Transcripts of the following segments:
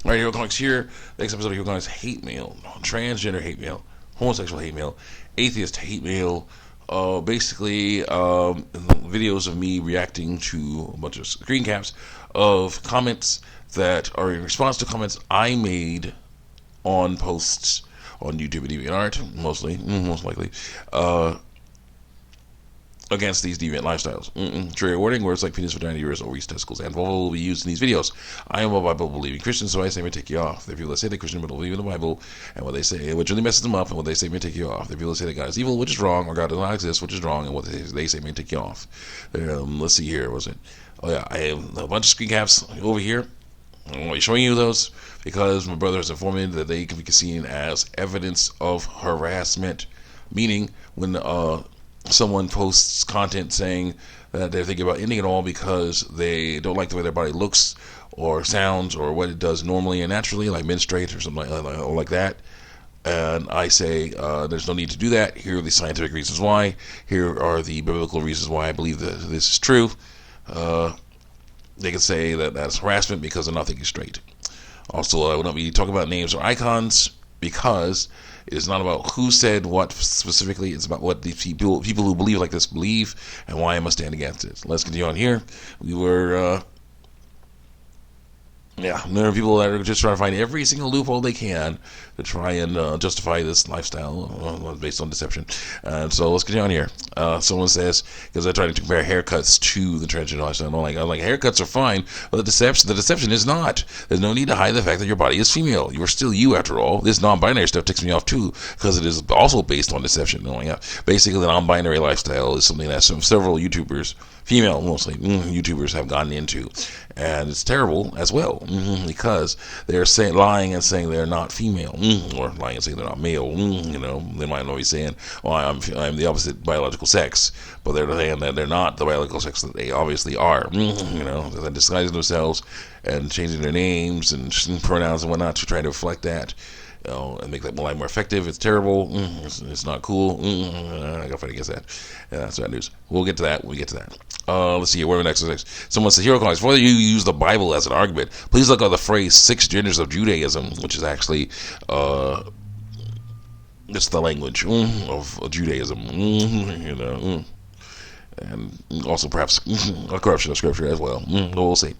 Right, Hero Comics here. Next episode of Hero Comics: hate mail, transgender hate mail, homosexual hate mail, atheist hate mail. Basically, videos of me reacting to a bunch of screen caps of comments that are in response to comments I made on posts on YouTube and DeviantArt, most likely, against these deviant lifestyles. Trigger warning: words like penis, vagina, uterus, ovaries, testicles, and vulva will be used in these videos. I am a Bible-believing Christian, so I say may take you off. The people that say they're Christian but believe in the Bible, and what they say, which really messes them up, and what they say may take you off. The people that say that God is evil, which is wrong, or God does not exist, which is wrong, and what they say may take you off. Let's see here, was it? Oh yeah, I have a bunch of screen caps over here. I'm only showing you those because my brother has informed me that they can be seen as evidence of harassment, meaning when someone posts content saying that they're thinking about ending it all because they don't like the way their body looks or sounds or what it does normally and naturally, like menstruate or something like that. And I say there's no need to do that. Here are the scientific reasons why. Here are the biblical reasons why I believe that this is true. They can say that that's harassment because they're not thinking straight. Also, I will not be talking about names or icons because it is not about who said what specifically. It's about what the people who believe like this believe and why I must stand against it. Let's continue on here. There are people that are just trying to find every single loophole they can to try and justify this lifestyle based on deception. And so let's continue on here. Someone says, because they're trying to compare haircuts to the transgender lifestyle. I'm like, haircuts are fine, but the deception is not. There's no need to hide the fact that your body is female. You are still you after all. This non-binary stuff ticks me off too, because it is also based on deception. Basically, the non-binary lifestyle is something that several YouTubers, female mostly, YouTubers have gotten into. And it's terrible as well, because they're lying and saying they're not female, or lying and saying they're not male. They might not be saying, well, I'm the opposite biological sex, but they're saying that they're not the biological sex that they obviously are. They're disguising themselves and changing their names and pronouns and whatnot to try to reflect that. And make that life more effective. It's terrible. It's not cool. I gotta fight against that. Yeah, that's bad news. We'll get to that when we get to that. Let's see here. Where are we next? Someone says, Hero Comics, before you use the Bible as an argument, please look at the phrase 6 genders of Judaism, which is actually just the language of Judaism. And also perhaps a corruption of scripture as well. We'll see.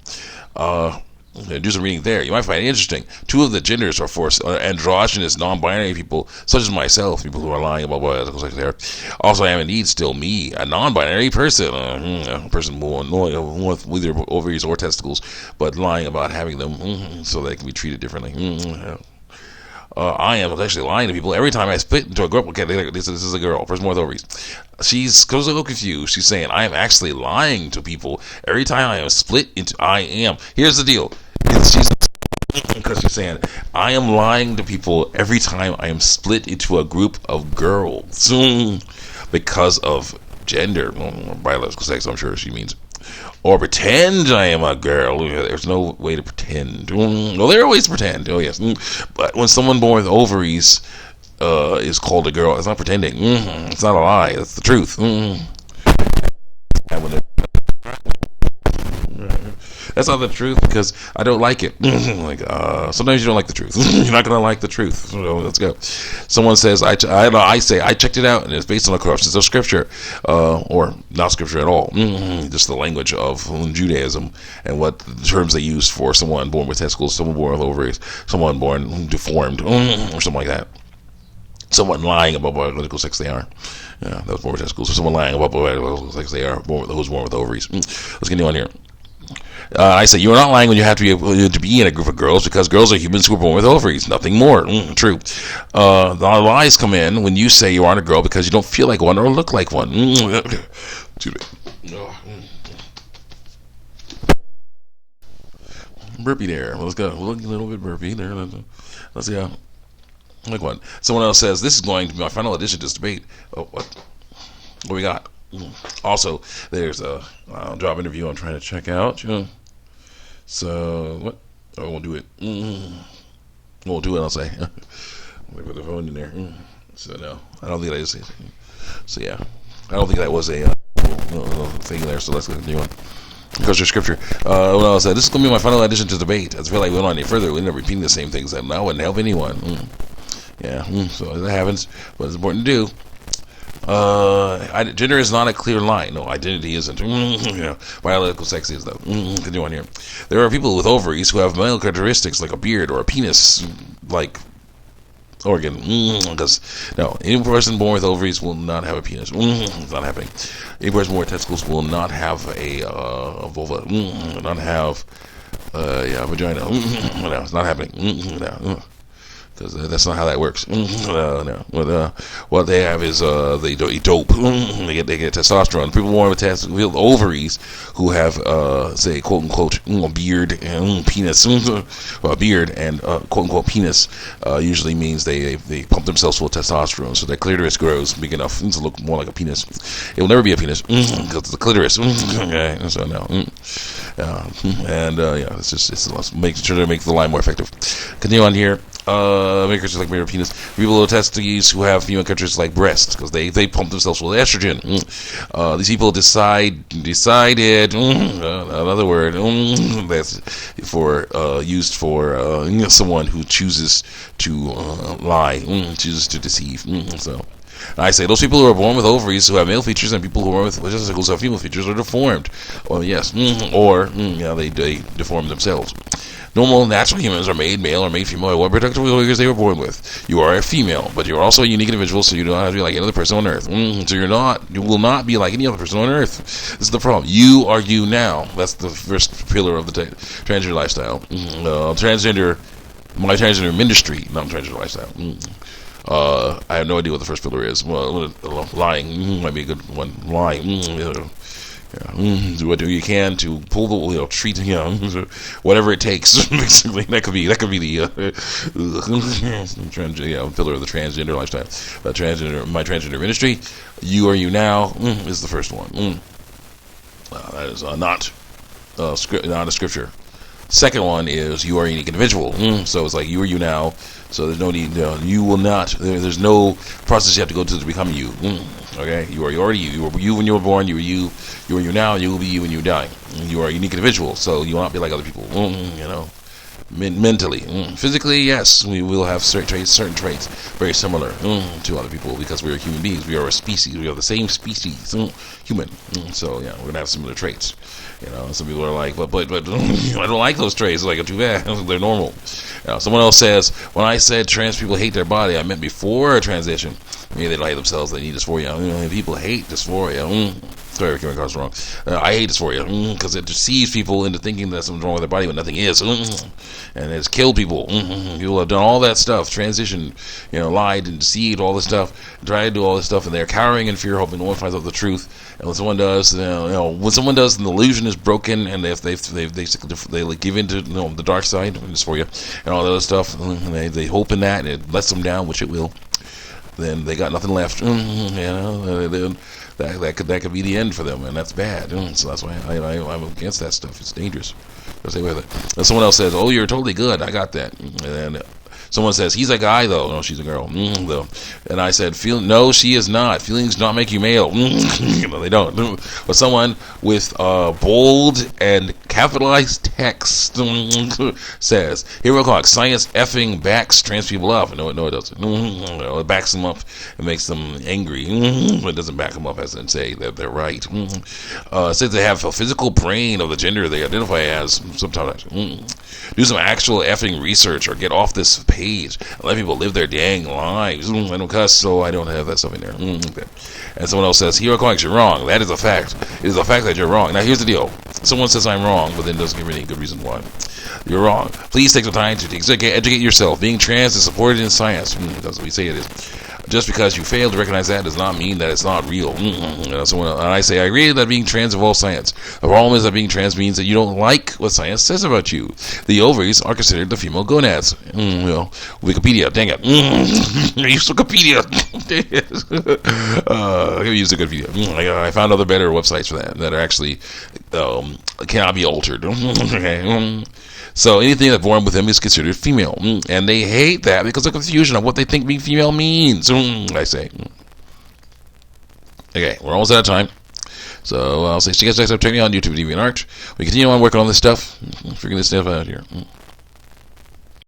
Do some reading there. You might find it interesting. 2 of the genders are for androgynous, non-binary people, such as myself, people who are lying about biological sex there. Also, I am indeed still me, a non-binary person, a person born with either ovaries or testicles, but lying about having them so they can be treated differently. I am actually lying to people every time I split into a group. Okay, this is a girl, person with ovaries. She's goes a little confused. She's saying I am actually lying to people every time I am split into. I am. Here's the deal. Because she's saying I am lying to people every time I am split into a group of girls because of gender, biological sex. I'm sure she means. Or pretend I am a girl. There's no way to pretend. Well, there are ways to pretend. Oh, yes. But when someone born with ovaries is called a girl, it's not pretending. It's not a lie. It's the truth. That's not the truth because I don't like it. Sometimes you don't like the truth. You're not going to like the truth. So let's go. Someone says, I say, I checked it out and it's based on the corruptions of scripture, or not scripture at all. Just the language of Judaism and what the terms they use for someone born with testicles, someone born with ovaries, someone born deformed, or something like that. Someone lying about biological sex they are. Yeah, that was born with testicles. Or someone lying about biological sex they are, those born with ovaries. Let's continue on here. I say you are not lying when you have to be in a group of girls because girls are humans who are born with ovaries, nothing more. True. The lies come in when you say you aren't a girl because you don't feel like one or look like one. Excuse me. Burpee there. Let's go. A little bit burpee there. Let's go. Like one. Someone else says this is going to be my final edition to this debate. Oh, what we got? Also, there's a job interview I'm trying to check out. So what? I won't do it. Won't do it. I'll say. Let me put the phone in there. So no, I don't think that is. So yeah, I don't think that was a thing there. So let's continue on. Because your scripture. When I said, this is going to be my final addition to debate. I feel like we went on any further. We end up repeating the same things, and that wouldn't help anyone. Yeah, so that happens, but it's important to do. Gender is not a clear line. No, identity isn't. Biological sex is, though. Continue on here. There are people with ovaries who have male characteristics like a beard or a penis, like organ. Because no, any person born with ovaries will not have a penis. It's not happening. Any person born with testicles will not have a vulva. Not have a vagina. No, it's not happening. No. Because that's not how that works. No. What they have is they dope. They get testosterone. People born with ovaries who have say quote unquote beard and penis. Well, a beard and quote unquote penis usually means they pump themselves full of testosterone, so their clitoris grows big enough to look more like a penis. It will never be a penis because it's the clitoris. Okay, so no. It's making sure to make the line more effective. Continue on here. Makers like mirror penis. People with testes who have female characteristics like breasts because they pump themselves full of estrogen. These people decided. Another word that's used for someone who chooses to lie, chooses to deceive. So. I say those people who are born with ovaries who have male features and people who are born with testicles who have female features are deformed. Well, yes, they deform themselves. Normal, natural humans are made male or made female by what protective figures they were born with. You are a female, but you are also a unique individual, so you don't have to be like any other person on Earth. So you will not be like any other person on Earth. This is the problem. You are you now. That's the first pillar of the transgender lifestyle. My transgender ministry, not transgender lifestyle. I have no idea what the first pillar is. Well, lying might be a good one. Lying. Do what you can to pull the treat whatever it takes. Basically, that could be the pillar of the transgender lifestyle. My transgender ministry. You are you now is the first one. That is not a scripture. Second one is you are a unique individual. So it's like you are you now. So there's no need. You will not. There's no process you have to go through to become you. Okay, you are already you. You were you when you were born. You were you. You are you now. You will be you when you die. You are a unique individual. So you will not be like other people. Mentally, physically, yes, we will have certain traits very similar to other people because we are human beings. We are a species. We are the same species, human. So yeah, we're gonna have similar traits. Some people are like, but I don't like those traits. Like, too bad. They're normal. Someone else says, when I said trans people hate their body, I meant before a transition. Maybe they like themselves. They need dysphoria. People hate dysphoria. Sorry if I came across wrong. I hate dysphoria because it deceives people into thinking that something's wrong with their body when nothing is, and it's killed people. People have done all that stuff, transitioned, lied and deceived, all this stuff, tried to do all this stuff, and they're cowering in fear, hoping no one finds out the truth. And when someone does, when someone does, an illusion is broken, and they give into the dark side, dysphoria, and all that other stuff, and they hope in that, and it lets them down, which it will. Then they got nothing left. That could be the end for them, and that's bad. So that's why I'm against that stuff. It's dangerous. Stay with it. And someone else says, "Oh, you're totally good. I got that." And then someone says, "He's a guy, though." No, she's a girl. Though. And I said, "No, she is not. Feelings do not make you male." They don't. But someone with bold and capitalized text says, "Hero clock. Science effing backs trans people up." No, it doesn't. It backs them up. It makes them angry. But it doesn't back them up as in say that they're right. It says they have a physical brain of the gender they identify as. Sometimes. Do some actual effing research or get off this page and let people live their dang lives. I don't cuss, so I don't have that stuff in there. Okay. And someone else says, "Hero Comics, you're wrong." That is a fact. It is a fact that you're wrong. Now, here's the deal. Someone says I'm wrong, but then doesn't give me any good reason why. You're wrong. Please take the time to educate yourself. Being trans is supported in science. That's what we say it is. Just because you fail to recognize that does not mean that it's not real. And I say, I agree that being trans involves science. The problem is that being trans means that you don't like what science says about you. The ovaries are considered the female gonads. Wikipedia, dang it. I used Wikipedia. I used Wikipedia. I found other better websites for that are actually cannot be altered. Okay. So anything that's born with them is considered female. And they hate that because of confusion of what they think being female means. I say. Okay, we're almost out of time. So I'll say see you guys next time. Check me out on YouTube, DeviantArt. We continue on working on this stuff, figuring this stuff out here.